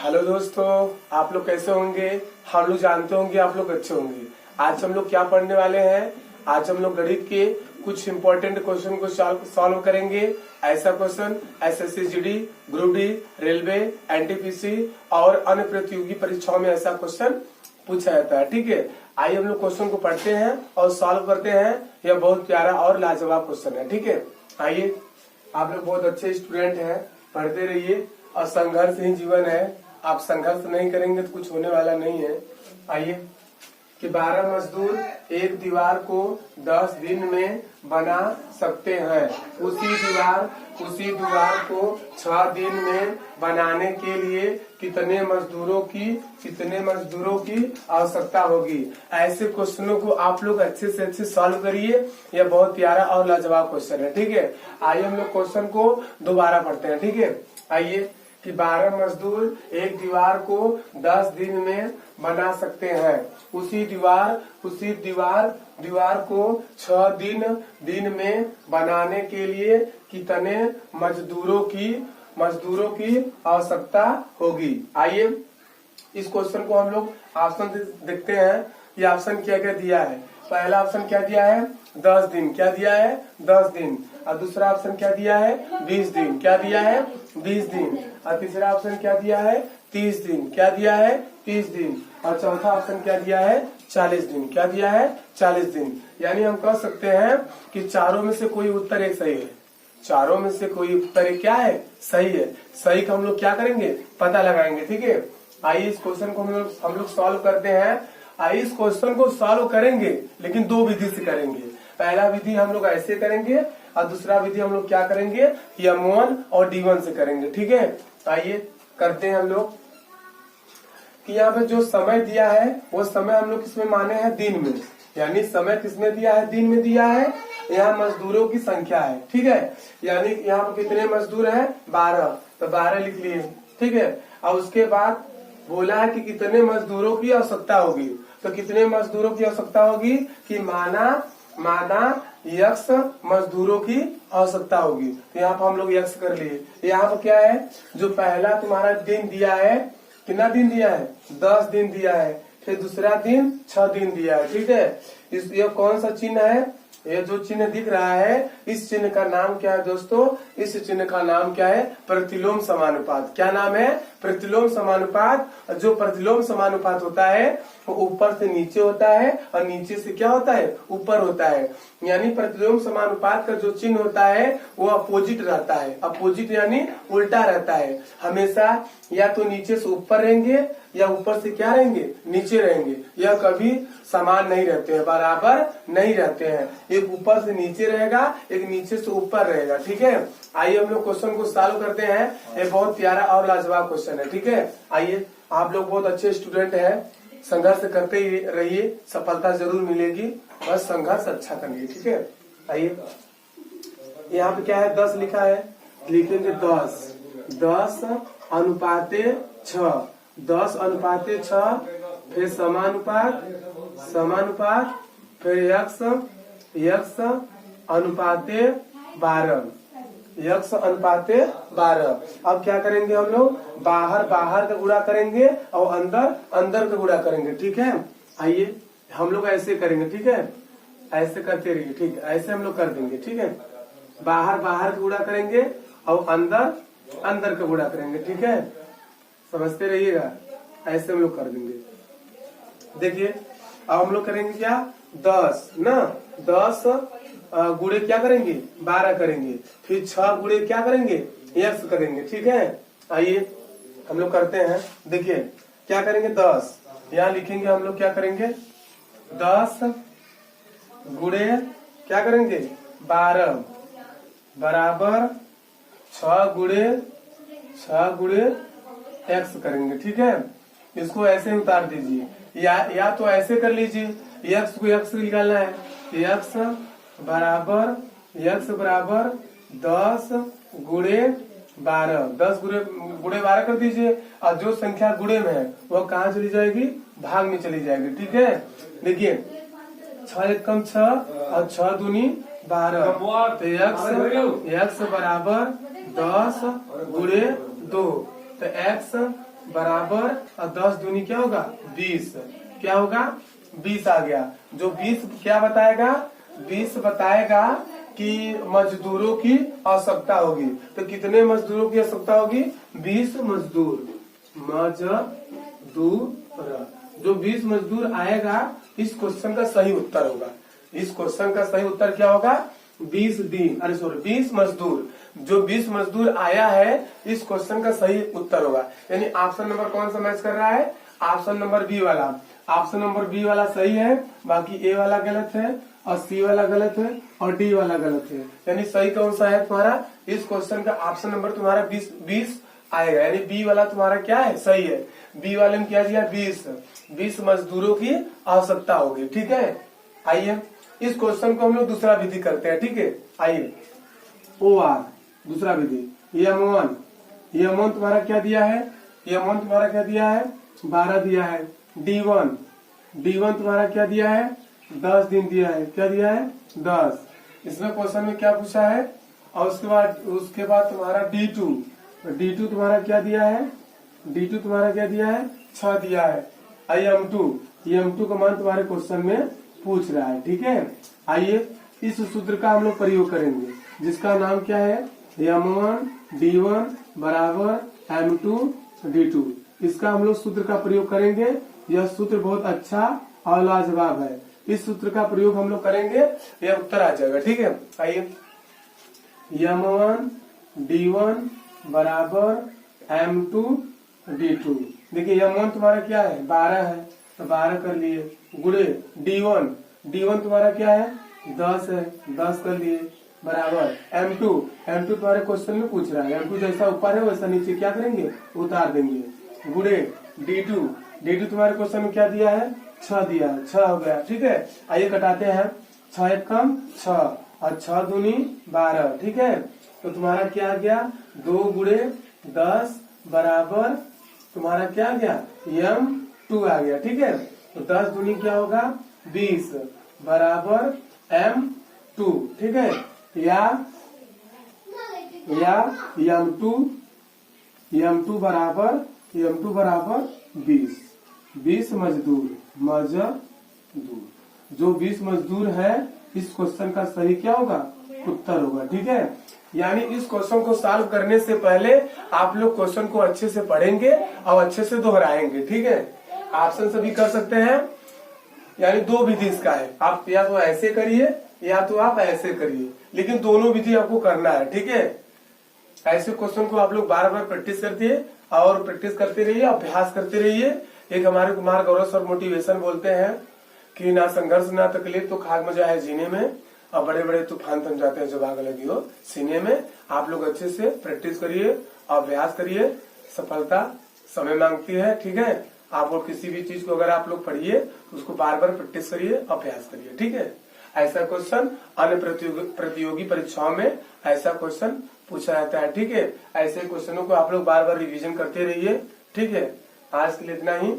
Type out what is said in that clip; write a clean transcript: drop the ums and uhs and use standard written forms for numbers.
Hello दोस्तों, आप लोग कैसे होंगे। हम लोग जानते होंगे आप लोग अच्छे होंगे। आज हम लोग क्या पढ़ने वाले हैं। आज हम लोग गणित के कुछ इंपॉर्टेंट क्वेश्चन को सॉल्व करेंगे। ऐसा question SSC GD, group D, railway, NTPC और अन्य प्रतियोगी परीक्षाओं में ऐसा क्वेश्चन पूछा जाता है। ठीक है, आइए हम लोग क्वेश्चन को पढ़ते हैं और सॉल्व करते हैं। यह बहुत प्यारा और लाजवाब क्वेश्चन है। ठीक है, आइए। आप लोग बहुत अच्छे स्टूडेंट हैं, पढ़ते रहिए और संघर्ष ही जीवन है। आप संघर्ष नहीं करेंगे तो कुछ होने वाला नहीं है। आइए कि 12 मजदूर एक दीवार को 10 दिन में बना सकते हैं। उसी दीवार को 6 दिन में बनाने के लिए कितने मजदूरों की आवश्यकता होगी। ऐसे क्वेश्चनों को आप लोग अच्छे से अच्छे सॉल्व करिए। यह बहुत प्यारा और लाजवाब क्वेश्चन है। ठीक है, आइए हम लोग क्वेश्चन को दोबारा पढ़ते हैं। ठीक है, आइए कि 12 मजदूर एक दीवार को 10 दिन में बना सकते हैं। उसी दीवार को 6 दिन में बनाने के लिए कितने मजदूरों की आवश्यकता होगी। आइए इस क्वेश्चन को हम लोग ऑप्शन देखते हैं। ये ऑप्शन क्या क्या दिया है। पहला ऑप्शन क्या दिया है, 10 दिन। क्या दिया है, 10 दिन। और दूसरा ऑप्शन क्या दिया है, 20 दिन। क्या दिया है, 20 दिन। और तीसरा ऑप्शन क्या दिया है, 30 दिन। क्या दिया है, 30 दिन। और चौथा ऑप्शन क्या दिया है, 40 दिन। क्या दिया है, 40 दिन। यानी हम कह सकते हैं कि चारों में से कोई उत्तर एक सही है। चारों में से कोई उत्तर एक क्या है, सही है। सही का हम लोग क्या करेंगे, पता लगाएंगे। ठीक है, आइए इस क्वेश्चन को हम लोग सॉल्व करते हैं। आइए इस क्वेश्चन को सॉल्व करेंगे, लेकिन दो विधि से करेंगे। पहला विधि हम लोग ऐसे करेंगे और दूसरा विधि हम लोग क्या करेंगे, M1 और D1 से करेंगे। ठीक है, आइए करते हैं हम लोग कि यहाँ पे जो समय दिया है वो समय हम लोग किसमें माने हैं, दिन में। यानी समय किसमें दिया है, दिन में दिया है। यहाँ मजदूरों की संख्या है। ठीक है, यानी यहाँ पे कितने मजदूर हैं, 12। तो 12 लिख लिए। ठीक है, और उसके बाद बोला है कि कितने मजदूरों की आवश्यकता होगी। तो कितने मजदूरों की आवश्यकता होगी कि माना यक्स मजदूरों की आवश्यकता होगी। तो यहाँ पर हम लोग यक्स कर लिए। यहाँ पर क्या है, जो पहला तुम्हारा दिन दिया है, कितना दिन दिया है, 10 दिन दिया है। फिर दूसरा दिन 6 दिन दिया है। ठीक है, ये कौन सा चिन्ह है, ये जो चिन्ह दिख रहा है, इस चिन्ह का नाम क्या है दोस्तों, इस चिन्ह का नाम क्या है, प्रतिलोम समानुपात। क्या नाम है, प्रतिलोम समानुपात। जो प्रतिलोम समानुपात होता है वो ऊपर से नीचे होता है और नीचे से क्या होता है, ऊपर होता है। यानी प्रतिलोम समानुपात का जो चिन्ह होता है वो अपोजिट रहता है। अपोजिट यानी उल्टा रहता है। हमेशा या तो नीचे से ऊपर रहेंगे या ऊपर से क्या रहेंगे, नीचे रहेंगे। यह कभी समान नहीं रहते हैं, बराबर नहीं रहते हैं। एक ऊपर से नीचे रहेगा, एक नीचे से ऊपर रहेगा। ठीक है, आइए हम लोग क्वेश्चन को सॉल्व करते हैं। ये बहुत प्यारा और लाजवाब क्वेश्चन है। ठीक है, आइए। आप लोग बहुत अच्छे स्टूडेंट हैं, संघर्ष करते ही रहिए, सफलता जरूर मिलेगी। बस संघर्ष अच्छा करिए। ठीक है, आइए। यहाँ पे क्या है, 10 लिखा है, लिखेंगे 10 अनुपाते 6। 10 अनुपाते 6, फिर समानुपात, फिर यक्स अनुपाते 12। यक्स अनुपाते 12। अब क्या करेंगे हम लोग, बाहर का गुणा करेंगे और अंदर का गुणा करेंगे। ठीक है, आइए हम लोग ऐसे करेंगे। ठीक है, ऐसे करते रहिए। ठीक है, ऐसे हम लोग कर देंगे। ठीक है, बाहर का गुणा करेंगे और अंदर का गुणा करेंगे। ठीक है, समझते रहिएगा। ऐसे हम लोग कर देंगे। देखिए अब हम लोग करेंगे क्या, 10 गुणे क्या करेंगे, 12 करेंगे। फिर 6 गुणे क्या करेंगे, यक्स करेंगे। ठीक है, आइए हम लोग करते हैं। देखिए क्या करेंगे, 10 यहाँ लिखेंगे हम लोग। क्या करेंगे, 10 गुणे क्या करेंगे, 12 बराबर 6 गुणे एक्स करेंगे। ठीक है, इसको ऐसे ही उतार दीजिए, या तो ऐसे कर लीजिए। यक्स को यक्स निकालना है, यक्स बराबर 10 गुणे 12। 10 गुणे 12 कर दीजिए। और जो संख्या गुणे में है वो कहाँ चली जाएगी, भाग में चली जाएगी। ठीक है, देखिए 6 एक कम 6 और 6 दूनी 12। तो यक्स बराबर 10 गुणे 2। तो बराबर और 10 दूनी क्या होगा 20, क्या होगा 20 आ गया। जो 20 क्या बताएगा, 20 बताएगा कि मजदूरों की आवश्यकता होगी। तो कितने मजदूरों की आवश्यकता होगी, 20 मजदूर। जो 20 मजदूर आएगा इस क्वेश्चन का सही उत्तर होगा। इस क्वेश्चन का सही उत्तर क्या होगा, 20 मजदूर। जो 20 मजदूर आया है इस क्वेश्चन का सही उत्तर होगा। यानी ऑप्शन नंबर कौन सा मैच कर रहा है, ऑप्शन नंबर बी वाला। ऑप्शन नंबर बी वाला सही है, बाकी ए वाला गलत है और सी वाला गलत है और डी वाला गलत है। यानी सही कौन सा है तुम्हारा, इस क्वेश्चन का ऑप्शन नंबर तुम्हारा 20 आएगा। यानी बी वाला तुम्हारा क्या है, सही है। बी वाले में क्या दिया, 20 मजदूरों की आवश्यकता होगी। ठीक है, आइए इस क्वेश्चन को हम लोग दूसरा विधि करते हैं। ठीक है, आइए OR दूसरा विधि। M1 तुम्हारा क्या दिया है, M1 तुम्हारा क्या दिया है, 12 दिया है। D1 तुम्हारा क्या दिया है, 10 दिन दिया है। क्या दिया है, 10। इसमें क्वेश्चन में क्या पूछा है, और उसके बाद तुम्हारा D2 तुम्हारा क्या दिया है, D2 तुम्हारा क्या दिया है, 6 दिया है। M2 का मान तुम्हारे क्वेश्चन में पूछ रहा है। ठीक है, आइए इस सूत्र का हम लोग प्रयोग करेंगे, जिसका नाम क्या है, M1 D1 बराबर M2 D2। इसका हम लोग सूत्र का प्रयोग करेंगे। यह सूत्र बहुत अच्छा और लाजवाब है। इस सूत्र का प्रयोग हम लोग करेंगे, यह उत्तर आ जाएगा। ठीक है, आइए M1 D1 बराबर M2 D2। देखिए M1 तुम्हारा क्या है, 12 है, तो 12 कर लिए, गुणे D1 तुम्हारा क्या है, 10 है, 10 कर लिए, बराबर M2 तुम्हारे क्वेश्चन में पूछ रहा है। M2 जैसा ऊपर है वैसा नीचे क्या करेंगे, उतार देंगे, गुणे D2 तुम्हारे क्वेश्चन में क्या दिया है, 6 दिया है, 6 हो गया। ठीक है, आइए कटाते हैं, 6 एक कम 6 और 6 दूनी 12। ठीक है, तो तुम्हारा क्या आ गया, 2 गुणे 10 बराबर तुम्हारा क्या आ गया, M2 आ गया। ठीक है, तो 10 दूनी क्या होगा, 20 बराबर M2। ठीक है, या M2 बराबर 20 मजदूर। जो 20 मजदूर है इस क्वेश्चन का सही क्या होगा, उत्तर होगा। ठीक है, यानी इस क्वेश्चन को सॉल्व करने से पहले आप लोग क्वेश्चन को अच्छे से पढ़ेंगे और अच्छे से दोहराएंगे। ठीक है, ऑप्शन से भी कर सकते हैं। यानी 2 विधि इसका है, आप या तो ऐसे करिए या तो आप ऐसे करिए, लेकिन दोनों विधि आपको करना है। ठीक है, ऐसे क्वेश्चन को आप लोग बार बार प्रैक्टिस करते और प्रैक्टिस करते रहिए, अभ्यास करते रहिए। एक हमारे कुमार गौरव सर मोटिवेशन बोलते हैं कि ना संघर्ष ना तकलीफ तो खाक मजा है जीने में, और बड़े बड़े तूफान थम जाते हैं जब आग लगी हो सीने में। आप लोग अच्छे से प्रैक्टिस करिए, अभ्यास करिए, सफलता समय मांगती है। ठीक है, आप लोग किसी भी चीज को अगर आप लोग पढ़िए उसको बार बार प्रैक्टिस करिए, अभ्यास करिए। ठीक है, ऐसा क्वेश्चन अन्य प्रतियोगी परीक्षाओं में ऐसा क्वेश्चन पूछा जाता है। ठीक है, ऐसे क्वेश्चनों को आप लोग बार बार रिवीजन करते रहिए। ठीक है, आज के लिए इतना ही।